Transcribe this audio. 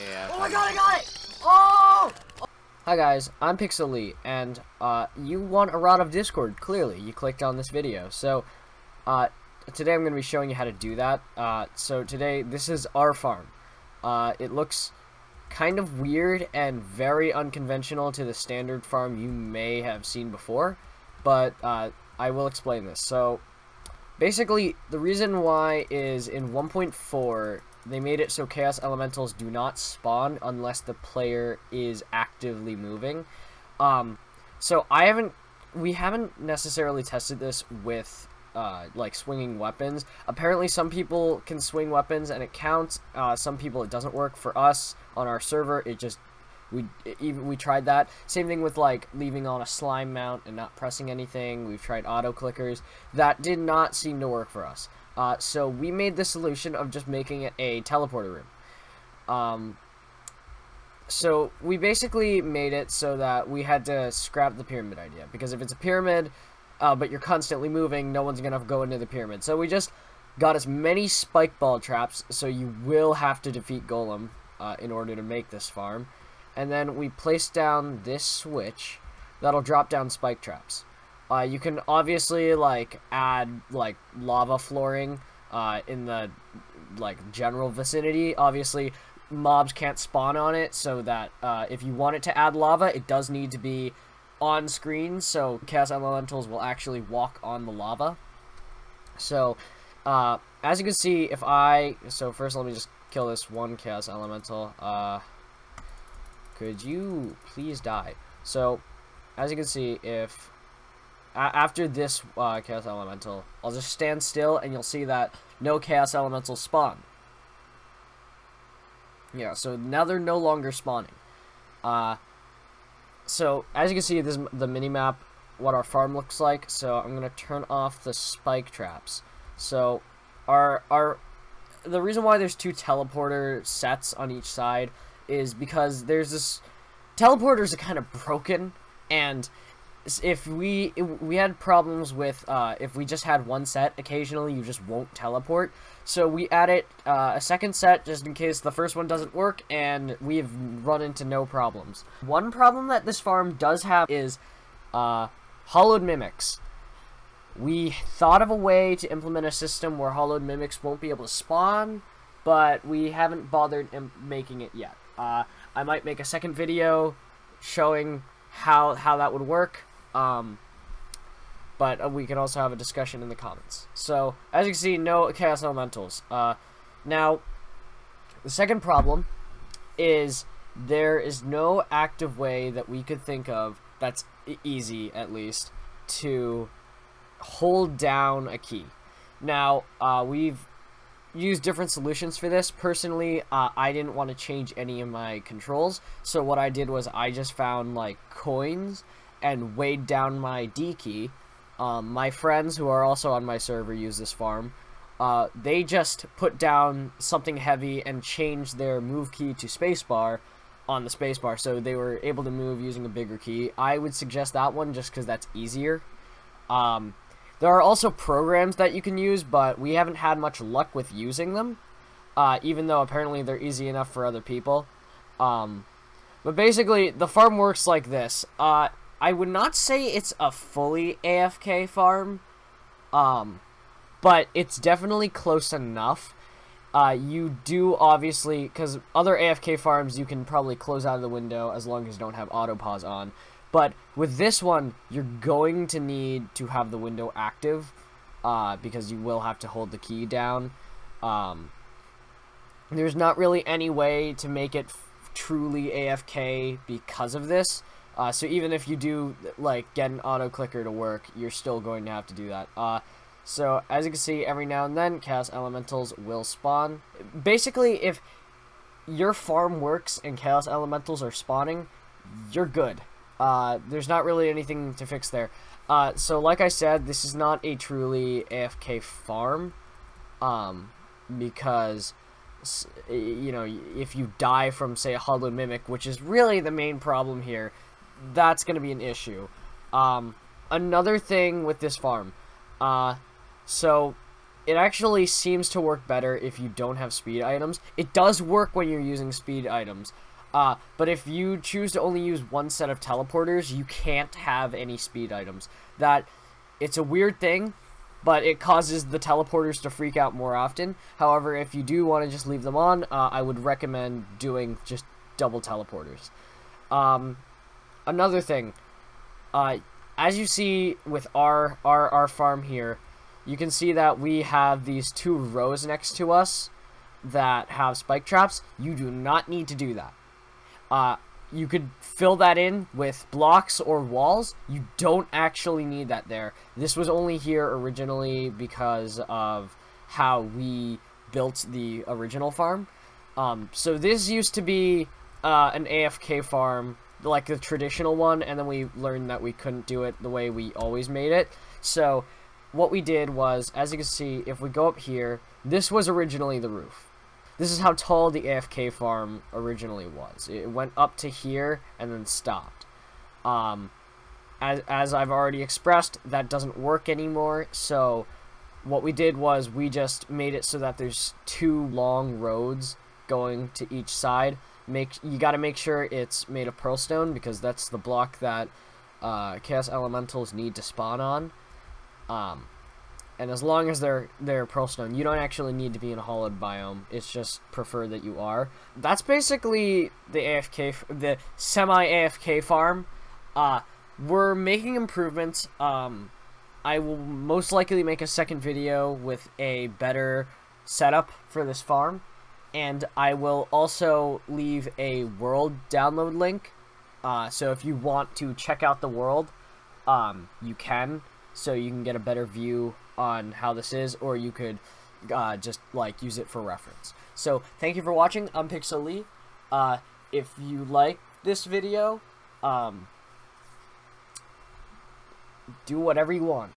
Yeah. Oh my god, I got it! Oh! Hi guys, I'm Pixely, and you want a rod of Discord, clearly. You clicked on this video. So, today I'm going to be showing you how to do that. So today, this is our farm. It looks kind of weird and very unconventional to the standard farm you may have seen before, but I will explain this. So, basically, the reason why is in 1.4, they made it so Chaos Elementals do not spawn unless the player is actively moving. So we haven't necessarily tested this with like swinging weapons. Apparently some people can swing weapons and it counts. Some people it doesn't work. For us on our server, we tried that. Same thing with like leaving on a slime mount and not pressing anything. We've tried auto clickers. That did not seem to work for us. So we made the solution of just making it a teleporter room. So we basically made it so that we had to scrap the pyramid idea, because if it's a pyramid, but you're constantly moving, no one's gonna go into the pyramid. So we just got as many spike ball traps, so you will have to defeat Golem in order to make this farm. And then we placed down this switch that'll drop down spike traps. You can obviously like add like lava flooring in the like general vicinity. Obviously mobs can't spawn on it, so that if you want it to add lava, it does need to be on screen, so Chaos Elementals will actually walk on the lava. So as you can see, so first let me just kill this one Chaos Elemental. Could you please die? So as you can see, if after this Chaos Elemental, I'll just stand still and you'll see that no Chaos Elementals spawn. Yeah, so now they're no longer spawning. So as you can see, this is the mini-map, what our farm looks like. So I'm going to turn off the spike traps. So the reason why there's two teleporter sets on each side is because there's this teleporters are kind of broken, and if we had problems with if we just had one set, occasionally you just won't teleport. So we added a second set just in case the first one doesn't work, and we've run into no problems. One problem that this farm does have is Hallowed Mimics. We thought of a way to implement a system where Hallowed Mimics won't be able to spawn, but we haven't bothered making it yet. I might make a second video showing how that would work. But we can also have a discussion in the comments. So, as you can see, no Chaos Elementals. Now, the second problem is there is no active way that we could think of, that's easy at least, to hold down a key. Now, we've used different solutions for this. Personally, I didn't want to change any of my controls, so what I did was I just found like coins and weighed down my D key. My friends who are also on my server use this farm. They just put down something heavy and changed their move key to spacebar on the spacebar, so they were able to move using a bigger key. I would suggest that one just because that's easier. There are also programs that you can use, but we haven't had much luck with using them, even though apparently they're easy enough for other people. But basically, the farm works like this. I would not say it's a fully AFK farm, but it's definitely close enough. You do obviously, because other AFK farms you can probably close out of the window as long as you don't have auto pause on. But with this one, you're going to need to have the window active, because you will have to hold the key down. There's not really any way to make it truly AFK because of this. So even if you do like get an auto clicker to work, you're still going to have to do that. So as you can see, every now and then Chaos Elementals will spawn. Basically, if your farm works and Chaos Elementals are spawning, you're good. There's not really anything to fix there. So like I said, this is not a truly AFK farm, because you know, if you die from, say, a Hallowed Mimic, which is really the main problem here, that's going to be an issue. Another thing with this farm, so it actually seems to work better if you don't have speed items. It does work when you're using speed items. But if you choose to only use one set of teleporters, you can't have any speed items. It's a weird thing, but it causes the teleporters to freak out more often. However, if you do want to just leave them on, I would recommend doing just double teleporters. Another thing, as you see with our farm here, you can see that we have these 2 rows next to us that have spike traps. You do not need to do that. You could fill that in with blocks or walls. You don't actually need that there. This was only here originally because of how we built the original farm. So this used to be an AFK farm, like the traditional one, and then we learned that we couldn't do it the way we always made it. So what we did was, as you can see, if we go up here, this was originally the roof. This is how tall the AFK farm originally was. It went up to here and then stopped. As I've already expressed, that doesn't work anymore. So what we did was we just made it so that there's 2 long roads going to each side. You got to make sure it's made of pearlstone, because that's the block that chaos elementals need to spawn on. And as long as they're pearlstone, you don't actually need to be in a hollowed biome. It's just preferred that you are. That's basically the semi-AFK farm. We're making improvements. I will most likely make a second video with a better setup for this farm, and I will also leave a world download link. So if you want to check out the world, you can. So you can get a better view on how this is, or you could just like use it for reference. So thank you for watching. I'm Pixel Lee. If you like this video, do whatever you want.